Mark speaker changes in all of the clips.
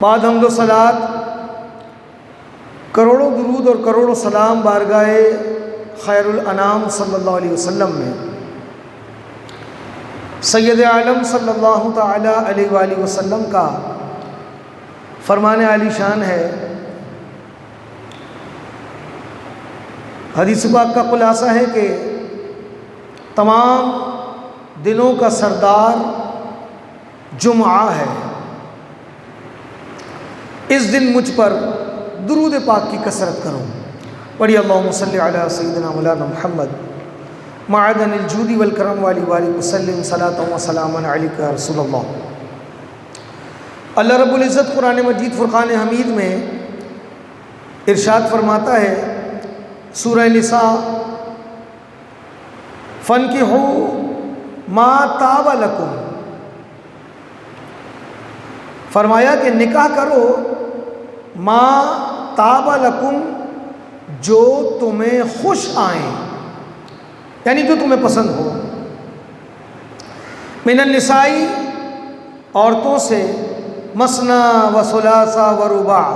Speaker 1: بعد حمد و صلات، کروڑوں درود اور کروڑوں سلام بارگاہ خیر الانام صلی اللہ علیہ وسلم میں سید عالم صلی اللہ تعالی علیہ وآلہ وسلم کا فرمان عالی شان ہے۔ حدیث پاک کا خلاصہ ہے کہ تمام دنوں کا سردار جمعہ ہے، اس دن مجھ پر درود پاک کی کثرت کرو۔ پڑھی اللہم صلی علی سیدنا مولانا محمد معدن الجود والکرم والی وآلہ وسلم صلاۃ و سلاما علیک یا رسول اللہ۔ اللہ رب العزت قرآن مجید فرقان حمید میں ارشاد فرماتا ہے سورہ نساء، فَانْكِحُوا مَا طَابَ لَكُمْ، فرمایا کہ نکاح کرو ما طاب لکم، جو تمہیں خوش آئیں، یعنی جو تمہیں پسند ہو، من النساء، عورتوں سے، مثنی و ثلاثہ و رباع،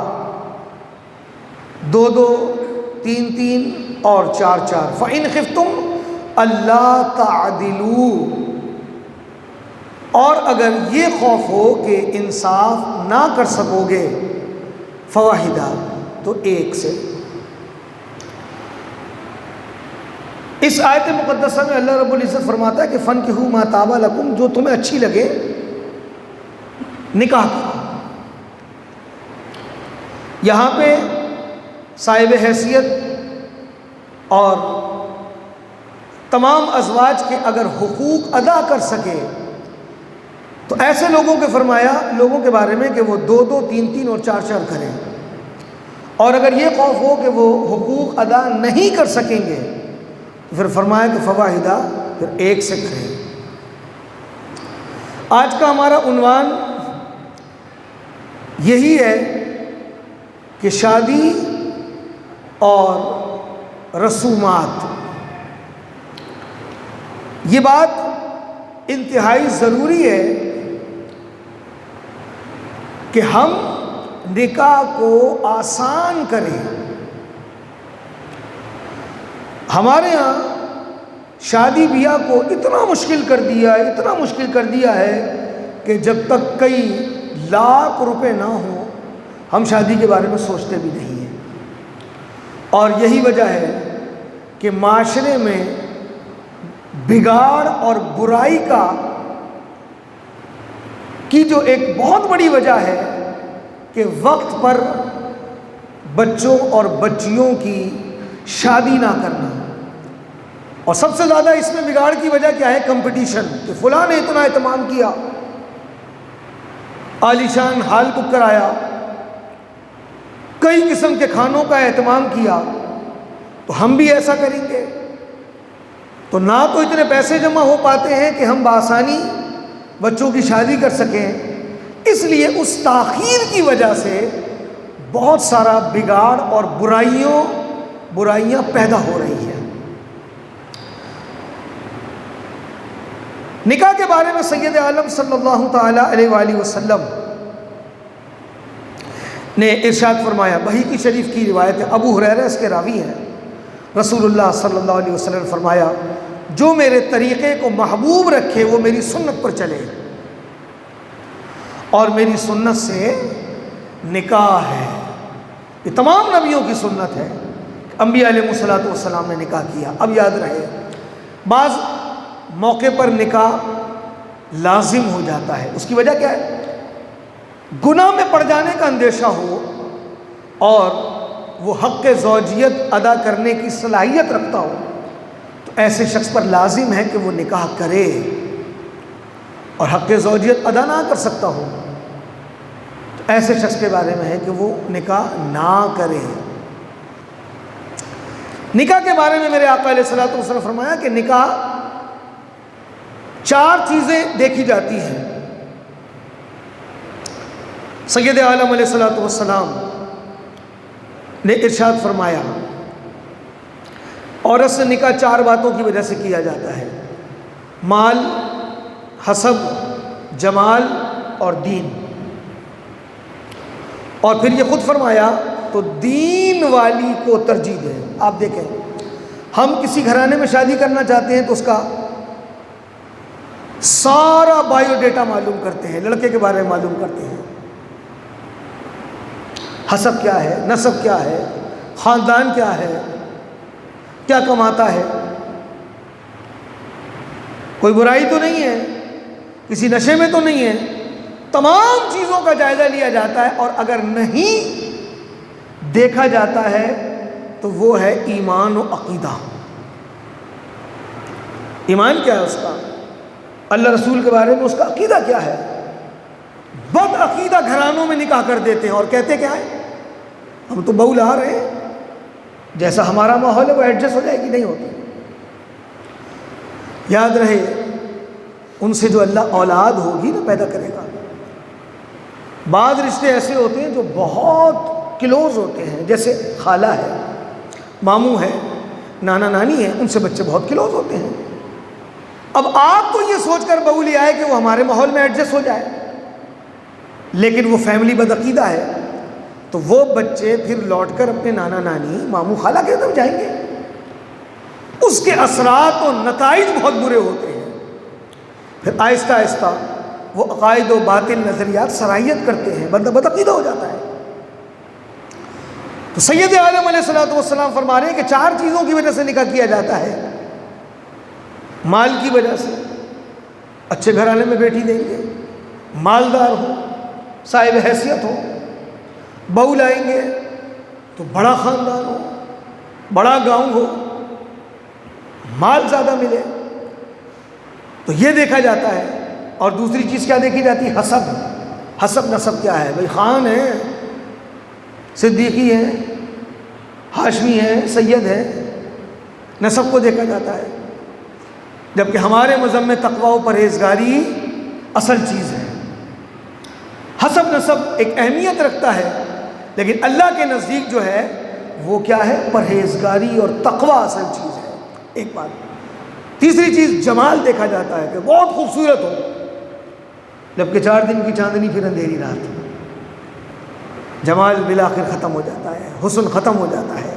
Speaker 1: دو دو، تین تین اور چار چار، فَإِنْ خِفْتُمْ أَلَّا تَعْدِلُوا، اور اگر یہ خوف ہو کہ انصاف نہ کر سکو گے، فواحدہ، تو ایک سے۔ اس آیت مقدسہ میں اللہ رب العزت فرماتا ہے کہ فَانْكِحُوا مَا طَابَ لَكُمْ، جو تمہیں اچھی لگے نکاح کرو۔ یہاں پہ صاحب حیثیت اور تمام ازواج کے اگر حقوق ادا کر سکے تو ایسے لوگوں کے فرمایا لوگوں کے بارے میں کہ وہ دو دو، تین تین اور چار چار کریں، اور اگر یہ خوف ہو کہ وہ حقوق ادا نہیں کر سکیں گے تو پھر فرمایا کہ فواحدہ، پھر ایک سے کریں۔ آج کا ہمارا عنوان یہی ہے کہ شادی اور رسومات، یہ بات انتہائی ضروری ہے کہ ہم نکاح کو آسان کریں۔ ہمارے ہاں شادی بیاہ کو اتنا مشکل کر دیا ہے کہ جب تک کئی لاکھ روپے نہ ہوں ہم شادی کے بارے میں سوچتے بھی نہیں ہیں، اور یہی وجہ ہے کہ معاشرے میں بگاڑ اور برائی کی جو ایک بہت بڑی وجہ ہے کہ وقت پر بچوں اور بچیوں کی شادی نہ کرنا، اور سب سے زیادہ اس میں بگاڑ کی وجہ کیا ہے؟ کمپٹیشن، کہ فلاں نے اتنا اہتمام کیا، عالیشان ہال بک کرایا، کئی قسم کے کھانوں کا اہتمام کیا، تو ہم بھی ایسا کریں گے۔ تو نہ تو اتنے پیسے جمع ہو پاتے ہیں کہ ہم بآسانی بچوں کی شادی کر سکیں، اس لیے اس تاخیر کی وجہ سے بہت سارا بگاڑ اور برائیاں پیدا ہو رہی ہیں۔ نکاح کے بارے میں سید عالم صلی اللہ تعالی علیہ وآلہ وسلم نے ارشاد فرمایا، بحیقی شریف کی روایت ہے، ابو ہریرہ اس کے راوی ہیں، رسول اللہ صلی اللہ علیہ وسلم نے فرمایا، جو میرے طریقے کو محبوب رکھے وہ میری سنت پر چلے، اور میری سنت سے نکاح ہے۔ یہ تمام نبیوں کی سنت ہے، انبیاء علیہ الصلوۃ والسلام نے نکاح کیا۔ اب یاد رہے، بعض موقع پر نکاح لازم ہو جاتا ہے، اس کی وجہ کیا ہے؟ گناہ میں پڑ جانے کا اندیشہ ہو اور وہ حق زوجیت ادا کرنے کی صلاحیت رکھتا ہو تو ایسے شخص پر لازم ہے کہ وہ نکاح کرے، اور حق زوجیت ادا نہ کر سکتا ہو تو ایسے شخص کے بارے میں ہے کہ وہ نکاح نہ کرے۔ نکاح کے بارے میں میرے آقا علیہ الصلوۃ والسلام نے فرمایا کہ نکاح چار چیزیں دیکھی جاتی ہیں۔ سید عالم علیہ الصلوۃ والسلام نے ارشاد فرمایا، عورت سے نکاح چار باتوں کی وجہ سے کیا جاتا ہے: مال، حسب، جمال اور دین۔ اور پھر یہ خود فرمایا تو دین والی کو ترجیح دیں۔ آپ دیکھیں ہم کسی گھرانے میں شادی کرنا چاہتے ہیں تو اس کا سارا بایو ڈیٹا معلوم کرتے ہیں، لڑکے کے بارے میں معلوم کرتے ہیں، حسب کیا ہے، نسب کیا ہے، خاندان کیا ہے، کیا کماتا ہے، کوئی برائی تو نہیں ہے، کسی نشے میں تو نہیں ہے، تمام چیزوں کا جائزہ لیا جاتا ہے، اور اگر نہیں دیکھا جاتا ہے تو وہ ہے ایمان و عقیدہ۔ ایمان کیا ہے اس کا، اللہ رسول کے بارے میں اس کا عقیدہ کیا ہے۔ بد عقیدہ گھرانوں میں نکاح کر دیتے ہیں اور کہتے کیا ہے، ہم تو بہو لا رہے ہیں، جیسا ہمارا ماحول ہے وہ ایڈجسٹ ہو جائے گی، نہیں ہوتی۔ یاد رہے ان سے جو اللہ اولاد ہوگی نا پیدا کرے گا۔ بعض رشتے ایسے ہوتے ہیں جو بہت کلوز ہوتے ہیں، جیسے خالہ ہے، ماموں ہے، نانا نانی ہے، ان سے بچے بہت کلوز ہوتے ہیں۔ اب آپ تو یہ سوچ کر بہو لے آئے کہ وہ ہمارے ماحول میں ایڈجسٹ ہو جائے، لیکن وہ فیملی بدعقیدہ ہے، تو وہ بچے پھر لوٹ کر اپنے نانا نانی ماموں خالہ کے طرف جائیں گے، اس کے اثرات و نتائج بہت برے ہوتے ہیں۔ پھر آہستہ آہستہ وہ عقائد و باطل نظریات سرائیت کرتے ہیں، بندہ بدعقیدہ ہو جاتا ہے۔ تو سید عالم علیہ السلام فرما رہے ہیں کہ 4 چیزوں کی وجہ سے نکاح کیا جاتا ہے۔ مال کی وجہ سے، اچھے گھرانے میں بیٹی دیں گے، مالدار ہو، صاحب حیثیت ہو، بہو لائیں گے تو بڑا خاندان ہو، بڑا گاؤں ہو، مال زیادہ ملے، تو یہ دیکھا جاتا ہے۔ اور دوسری چیز کیا دیکھی جاتی ہے، حسب۔ حسب نسب کیا ہے، بھئی خان ہے، صدیقی ہے، ہاشمی ہے، سید ہے، نسب کو دیکھا جاتا ہے۔ جبکہ ہمارے مذہب میں تقوی و پرہیزگاری اصل چیز ہے۔ حسب نسب ایک اہمیت رکھتا ہے، لیکن اللہ کے نزدیک جو ہے وہ کیا ہے، پرہیزگاری اور تقوی اصل چیز ہے۔ ایک بات۔ تیسری چیز جمال دیکھا جاتا ہے کہ بہت خوبصورت ہو، جبکہ 4 دن کی چاندنی پھر اندھیری رات۔ جمال بالآخر ختم ہو جاتا ہے، حسن ختم ہو جاتا ہے۔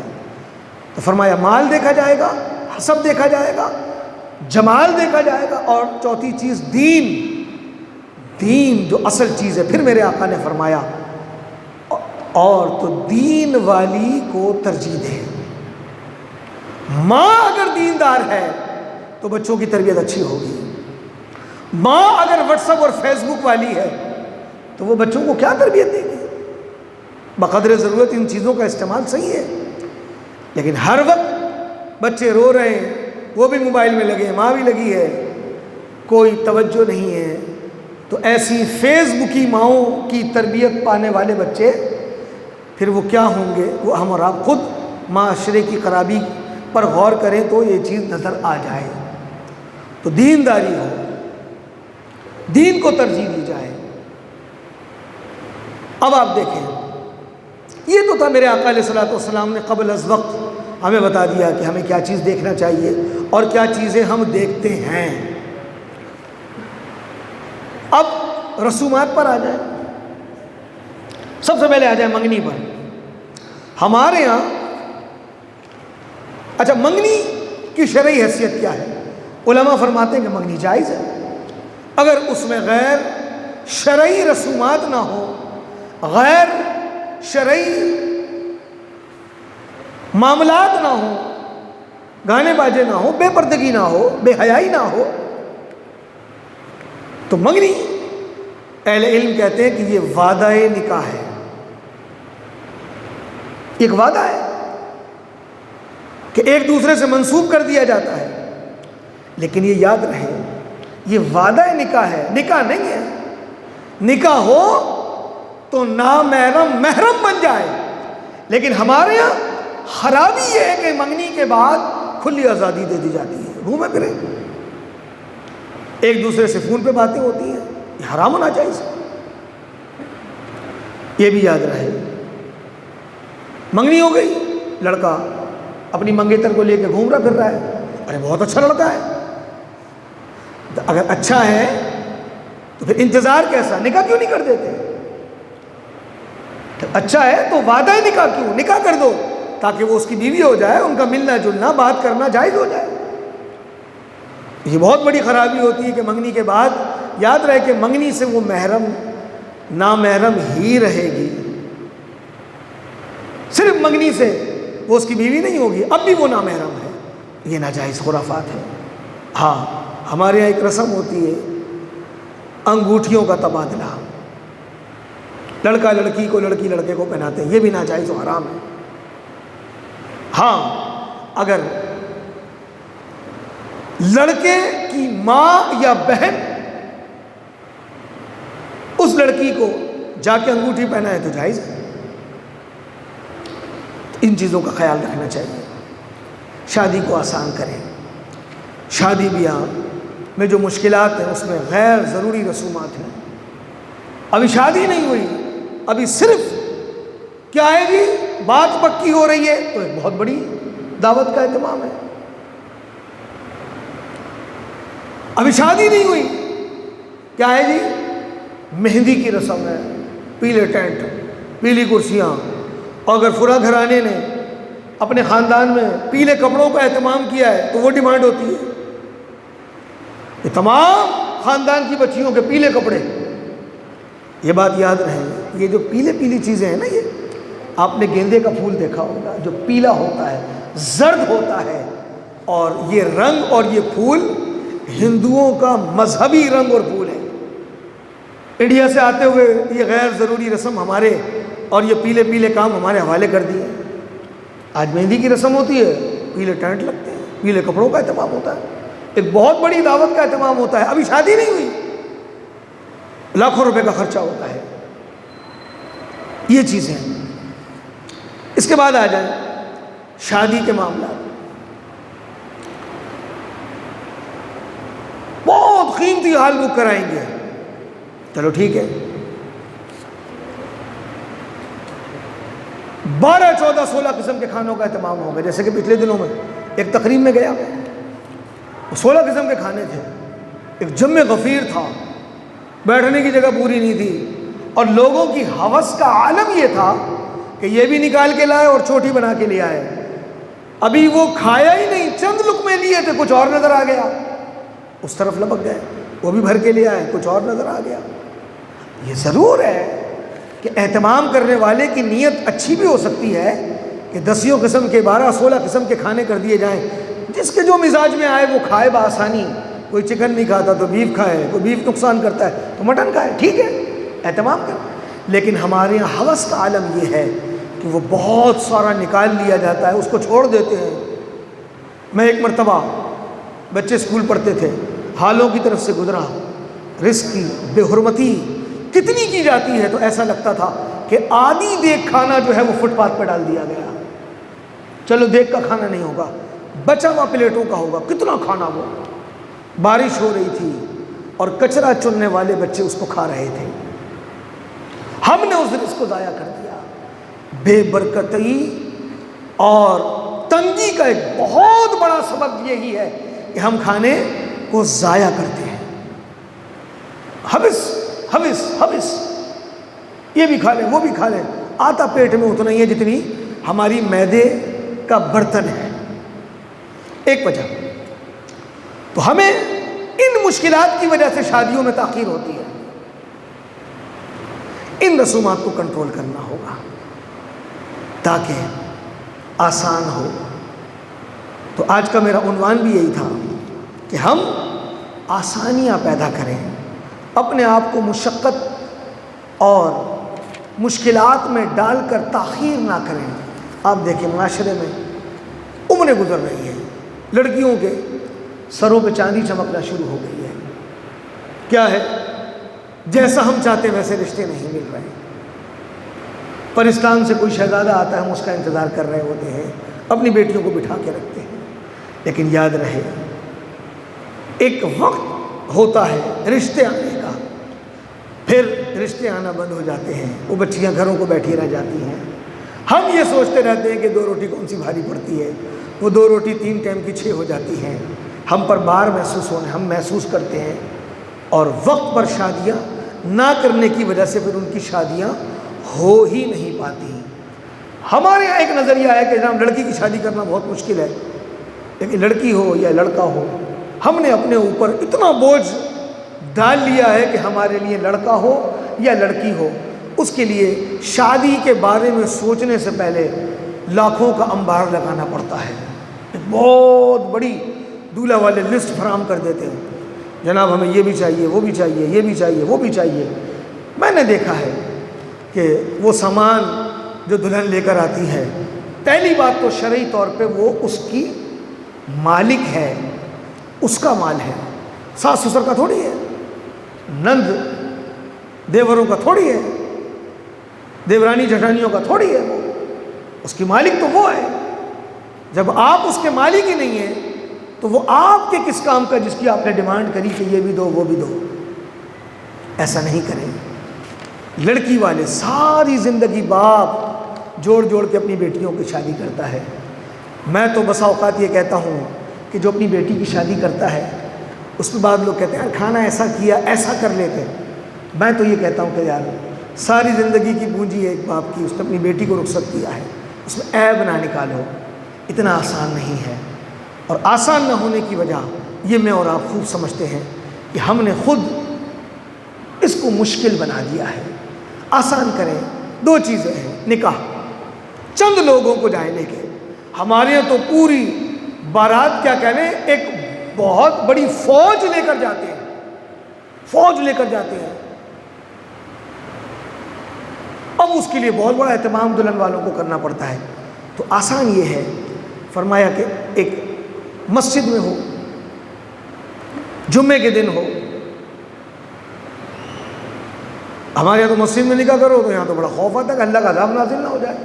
Speaker 1: تو فرمایا مال دیکھا جائے گا، حسب دیکھا جائے گا، جمال دیکھا جائے گا، اور چوتھی چیز دین۔ دین جو اصل چیز ہے۔ پھر میرے آقا نے فرمایا اور تو دین والی کو ترجیح دے۔ ماں اگر دیندار ہے تو بچوں کی تربیت اچھی ہوگی۔ ماں اگر واٹس ایپ اور فیس بک والی ہے تو وہ بچوں کو کیا تربیت دے گی؟ بقدر ضرورت ان چیزوں کا استعمال صحیح ہے، لیکن ہر وقت بچے رو رہے ہیں، وہ بھی موبائل میں لگے ہیں، ماں بھی لگی ہے، کوئی توجہ نہیں ہے، تو ایسی فیس بکی ماؤں کی تربیت پانے والے بچے پھر وہ کیا ہوں گے؟ وہ ہم اور آپ خود معاشرے کی خرابی پر غور کریں تو یہ چیز نظر آ جائے۔ تو دینداری ہو، دین کو ترجیح دی جائے۔ اب آپ دیکھیں، یہ تو تھا میرے آقا علیہ الصلوۃ والسلام نے قبل از وقت ہمیں بتا دیا کہ ہمیں کیا چیز دیکھنا چاہیے اور کیا چیزیں ہم دیکھتے ہیں۔ اب رسومات پر آ جائیں، سب سے پہلے آ جائیں منگنی پر۔ ہمارے ہاں اچھا منگنی کی شرعی حیثیت کیا ہے؟ علماء فرماتے ہیں کہ منگنی جائز ہے اگر اس میں غیر شرعی رسومات نہ ہو، غیر شرعی معاملات نہ ہو، گانے باجے نہ ہو، بے پردگی نہ ہو، بے حیائی نہ ہو، تو منگنی اہل علم کہتے ہیں کہ یہ وعدہ نکاح ہے، ایک وعدہ ہے کہ ایک دوسرے سے منسوب کر دیا جاتا ہے۔ لیکن یہ یاد رہے یہ وعدہ نکاح ہے، نکاح نہیں ہے۔ نکاح ہو تو نامحرم محرم بن جائے، لیکن ہمارے یہاں خرابی یہ ہے کہ منگنی کے بعد کھلی آزادی دے دی جاتی ہے، گھومے پھرے، ایک دوسرے سے فون پہ باتیں ہوتی ہیں، یہ حرام ہونا چاہیے۔ یہ بھی یاد رہے منگنی ہو گئی، لڑکا اپنی منگیتر کو لے کے گھوم رہا پھر رہا ہے، ارے بہت اچھا لڑکا ہے، تو اگر اچھا ہے تو پھر انتظار کیسا، نکاح کیوں نہیں کر دیتے؟ اچھا ہے تو وعدہ نکاح کیوں، نکاح کر دو تاکہ وہ اس کی بیوی ہو جائے، ان کا ملنا جلنا بات کرنا جائز ہو جائے۔ یہ بہت بڑی خرابی ہوتی ہے کہ منگنی کے بعد یاد رہے کہ منگنی سے وہ محرم نامحرم ہی رہے گی، صرف منگنی سے وہ اس کی بیوی نہیں ہوگی، اب بھی وہ نامحرم ہے۔ یہ ناجائز خرافات ہے۔ ہاں ہمارے یہاں ایک رسم ہوتی ہے انگوٹھیوں کا تبادلہ، لڑکا لڑکی کو لڑکی لڑکے کو پہناتے ہیں، یہ بھی ناجائز و حرام ہے۔ ہاں اگر لڑکے کی ماں یا بہن اس لڑکی کو جا کے انگوٹھی پہنا ہے تو جائز ہے۔ ان چیزوں کا خیال رکھنا چاہیے، شادی کو آسان کریں۔ شادی بیاہ میں جو مشکلات ہیں اس میں غیر ضروری رسومات ہیں۔ ابھی شادی نہیں ہوئی، ابھی صرف کیا ہے جی بات پکی ہو رہی ہے تو ایک بہت بڑی دعوت کا اہتمام ہے۔ ابھی شادی نہیں ہوئی، کیا ہے جی مہندی کی رسم ہے، پیلے ٹینٹ، پیلی کرسیاں، اور اگر فلاں گھرانے نے اپنے خاندان میں پیلے کپڑوں کا اہتمام کیا ہے تو وہ ڈیمانڈ ہوتی ہے کہ تمام خاندان کی بچیوں کے پیلے کپڑے۔ یہ بات یاد رہے، یہ جو پیلے پیلی چیزیں ہیں نا، یہ آپ نے گیندے کا پھول دیکھا ہوگا جو پیلا ہوتا ہے، زرد ہوتا ہے، اور یہ رنگ اور یہ پھول ہندوؤں کا مذہبی رنگ اور پھول ہے۔ انڈیا سے آتے ہوئے یہ غیر ضروری رسم ہمارے اور یہ پیلے پیلے کام ہمارے حوالے کر دیے۔ آج مہندی کی رسم ہوتی ہے، پیلے ٹینٹ لگتے ہیں، پیلے کپڑوں کا اہتمام ہوتا ہے، ایک بہت بڑی دعوت کا اہتمام ہوتا ہے۔ ابھی شادی نہیں ہوئی، لاکھوں روپے کا خرچہ ہوتا ہے۔ یہ چیزیں ہیں۔ اس کے بعد آ جائیں شادی کے معاملات، بہت قیمتی ہال بک کرائیں گے، چلو ٹھیک ہے، 12 14 16 قسم کے کھانوں کا اہتمام ہوگا۔ جیسے کہ پچھلے دنوں میں ایک تقریب میں گیا، 16 قسم کے کھانے تھے، ایک جم غفیر تھا، بیٹھنے کی جگہ پوری نہیں تھی، اور لوگوں کی ہوس کا عالم یہ تھا کہ یہ بھی نکال کے لائے اور چھوٹی بنا کے لے آئے۔ ابھی وہ کھایا ہی نہیں، چند لقمے لیے تھے، کچھ اور نظر آ گیا، اس طرف لپک گئے، وہ بھی بھر کے لے آئے، کچھ اور نظر آ گیا۔ یہ ضرور ہے کہ اہتمام کرنے والے کی نیت اچھی بھی ہو سکتی ہے کہ 10 قسم کے 12 16 قسم کے کھانے کر دیے جائیں، جس کے جو مزاج میں آئے وہ کھائے بآسانی۔ کوئی چکن نہیں کھاتا تو بیف کھائے، کوئی بیف نقصان کرتا ہے تو مٹن کھائے، ٹھیک ہے اہتمام کر۔ لیکن ہمارے یہاں ہوس کا عالم یہ ہے کہ وہ بہت سارا نکال لیا جاتا ہے، اس کو چھوڑ دیتے ہیں۔ میں ایک مرتبہ بچے اسکول پڑھتے تھے، حالوں کی طرف سے گزرا، رزق کی بے حرمتی کتنی کی جاتی ہے، تو ایسا لگتا تھا کہ آدھی دیگ کھانا جو ہے وہ فٹ پاتھ پہ ڈال دیا گیا۔ چلو دیگ کا کھانا نہیں ہوگا، بچا ہوا پلیٹوں کا ہوگا، کتنا کھانا وہ۔ بارش ہو رہی تھی اور کچرا چننے والے بچے اس کو کھا رہے تھے، ہم نے اس رزق کو ضائع کر دیا۔ بے برکتی اور تنگی کا ایک بہت بڑا سبب یہی ہے کہ ہم کھانے کو ضائع کرتے ہیں۔ حوث یہ بھی کھا لیں وہ بھی کھا لیں، آتا پیٹ میں اتنا ہی ہے جتنی ہماری معدے کا برتن ہے۔ ایک وجہ تو ہمیں ان مشکلات کی وجہ سے شادیوں میں تاخیر ہوتی ہے، ان رسومات کو کنٹرول کرنا ہوگا تاکہ آسان ہو۔ تو آج کا میرا عنوان بھی یہی تھا کہ ہم آسانیاں پیدا کریں، اپنے آپ کو مشقت اور مشکلات میں ڈال کر تاخیر نہ کریں۔ آپ دیکھیں معاشرے میں عمریں گزر رہی ہیں، لڑکیوں کے سروں پہ چاندی چمکنا شروع ہو گئی ہے۔ کیا ہے؟ جیسا ہم چاہتے ویسے رشتے نہیں مل رہے، پاکستان سے کوئی شہزادہ آتا ہے، ہم اس کا انتظار کر رہے ہوتے ہیں، اپنی بیٹیوں کو بٹھا کے رکھتے ہیں۔ لیکن یاد رہے ایک وقت ہوتا ہے رشتے آنے کا، پھر رشتے آنا بند ہو جاتے ہیں، وہ بچیاں گھروں کو بیٹھی رہ جاتی ہیں۔ ہم یہ سوچتے رہتے ہیں کہ 2 روٹی کون سی بھاری پڑتی ہے، وہ 2 روٹی 3 ٹائم کی 6 ہو جاتی ہیں۔ ہم پر بار محسوس ہونے ہم محسوس کرتے ہیں، اور وقت پر شادیاں نہ کرنے کی وجہ سے پھر ان کی شادیاں ہو ہی نہیں پاتی۔ ہمارے یہاں ایک نظریہ ہے کہ جناب لڑکی کی شادی کرنا بہت مشکل ہے، لیکن لڑکی ہو یا لڑکا ہو، ہم نے اپنے اوپر اتنا بوجھ ڈال لیا ہے کہ ہمارے لیے لڑکا ہو یا لڑکی ہو، اس کے لیے شادی کے بارے میں سوچنے سے پہلے لاکھوں کا انبار لگانا پڑتا ہے۔ ایک بہت بڑی دولہا والے لسٹ فراہم کر دیتے ہیں، جناب ہمیں یہ بھی چاہیے، وہ بھی چاہیے، یہ بھی چاہیے، وہ بھی چاہیے۔ میں نے دیکھا ہے کہ وہ سامان جو دلہن لے کر آتی ہے، پہلی بات تو شرعی طور پہ وہ اس کی مالک ہے، اس کا مال ہے، ساس سسر کا تھوڑی ہے، نند دیوروں کا تھوڑی ہے، دیورانی جٹھانیوں کا تھوڑی ہے، وہ اس کی مالک تو وہ ہے۔ جب آپ اس کے مالک ہی نہیں ہیں تو وہ آپ کے کس کام کا جس کی آپ نے ڈیمانڈ کری کہ یہ بھی دو وہ بھی دو؟ ایسا نہیں کریں۔ لڑکی والے ساری زندگی باپ جوڑ جوڑ کے اپنی بیٹیوں کی شادی کرتا ہے۔ میں تو بسا اوقات یہ کہتا ہوں کہ جو اپنی بیٹی کی شادی کرتا ہے اس کے بعد لوگ کہتے ہیں کھانا ایسا کیا، ایسا کر لیتے۔ میں تو یہ کہتا ہوں کہ یار ساری زندگی کی پونجی ہے ایک باپ کی، اس نے اپنی بیٹی کو رخصت کیا ہے، اس میں عیب نہ نکالو۔ اتنا آسان نہیں ہے، اور آسان نہ ہونے کی وجہ یہ میں اور آپ خوب سمجھتے ہیں کہ ہم نے خود اس کو مشکل بنا دیا ہے۔ آسان کریں، دو چیزیں ہیں، نکاح چند لوگوں کو جائیں لے کے، ہمارے یہاں تو پوری بارات کیا کہنے ایک بہت بڑی فوج لے کر جاتے ہیں، فوج لے کر جاتے ہیں۔ اب اس کے لیے بہت بڑا اہتمام دلہن والوں کو کرنا پڑتا ہے۔ تو آسان یہ ہے، فرمایا کہ ایک مسجد میں ہو، جمعے کے دن ہو۔ ہمارے یہاں تو مسجد میں نکاح کرو تو یہاں تو بڑا خوف آتا ہے کہ اللہ کا عذاب نازل نہ ہو جائے،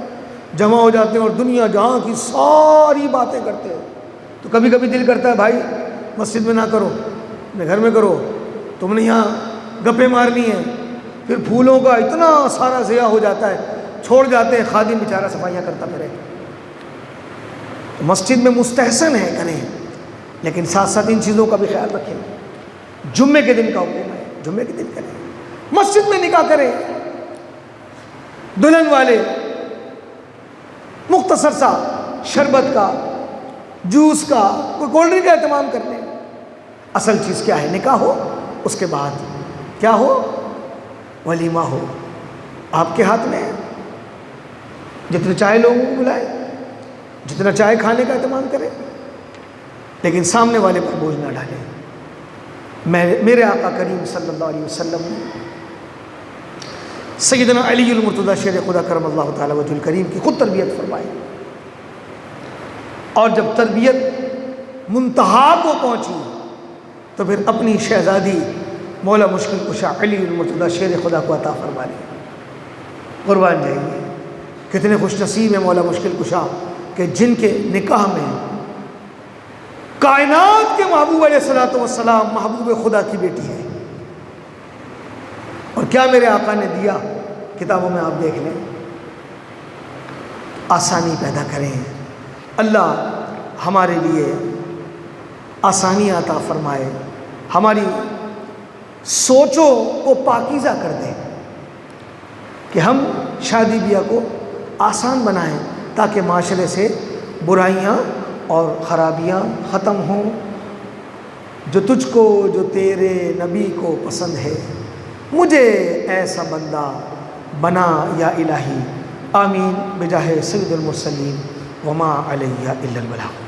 Speaker 1: جمع ہو جاتے ہیں اور دنیا جہاں کی ساری باتیں کرتے ہیں۔ تو کبھی کبھی دل کرتا ہے بھائی مسجد میں نہ کرو، اپنے گھر میں کرو، تم نے یہاں گپیں مارنی ہیں۔ پھر پھولوں کا اتنا سارا ضیاع ہو جاتا ہے، چھوڑ جاتے ہیں، خادم بیچارہ صفائیاں کرتا پھرے۔ تو مسجد میں مستحسن ہے کریں، لیکن ساتھ ساتھ ان چیزوں کا بھی خیال رکھیں۔ جمعے کے دن کا حکم ہے، جمعے کے دن کریں، مسجد میں نکاح کریں۔ دلہن والے مختصر سا شربت کا، جوس کا، کوئی کولڈ ڈرنک کا اہتمام کر لیں۔ اصل چیز کیا ہے؟ نکاح ہو، اس کے بعد کیا ہو؟ ولیمہ ہو۔ آپ کے ہاتھ میں ہے، جتنے چاہے لوگوں کو بلائیں، جتنا چاہے کھانے کا اہتمام کریں، لیکن سامنے والے پر بوجھ نہ ڈالیں۔ میرے آقا کریم صلی اللہ علیہ وسلم نے سیدنا علی المرتضیٰ شیر خدا کرم اللہ تعالی وجہ الکریم کی خود تربیت فرمائی، اور جب تربیت منتہا کو پہنچی تو پھر اپنی شہزادی مولا مشکل کشا علی المرتضیٰ شیر خدا کو عطا فرما لی۔ قربان جائیے، کتنے خوش نصیب ہیں مولا مشکل کشا کہ جن کے نکاح میں کائنات کے محبوب علیہ الصلوۃ والسلام محبوب خدا کی بیٹی ہے۔ اور کیا میرے آقا نے دیا، کتابوں میں آپ دیکھ لیں۔ آسانی پیدا کریں، اللہ ہمارے لیے آسانی عطا فرمائے، ہماری سوچوں کو پاکیزہ کر دیں کہ ہم شادی بیاہ کو آسان بنائیں تاکہ معاشرے سے برائیاں اور خرابیاں ختم ہوں۔ جو تجھ کو، جو تیرے نبی کو پسند ہے، مجھے ایسا بندہ بنا یا الہی، آمین بجاہ سید المرسلین وما علیہ الا البلاغ۔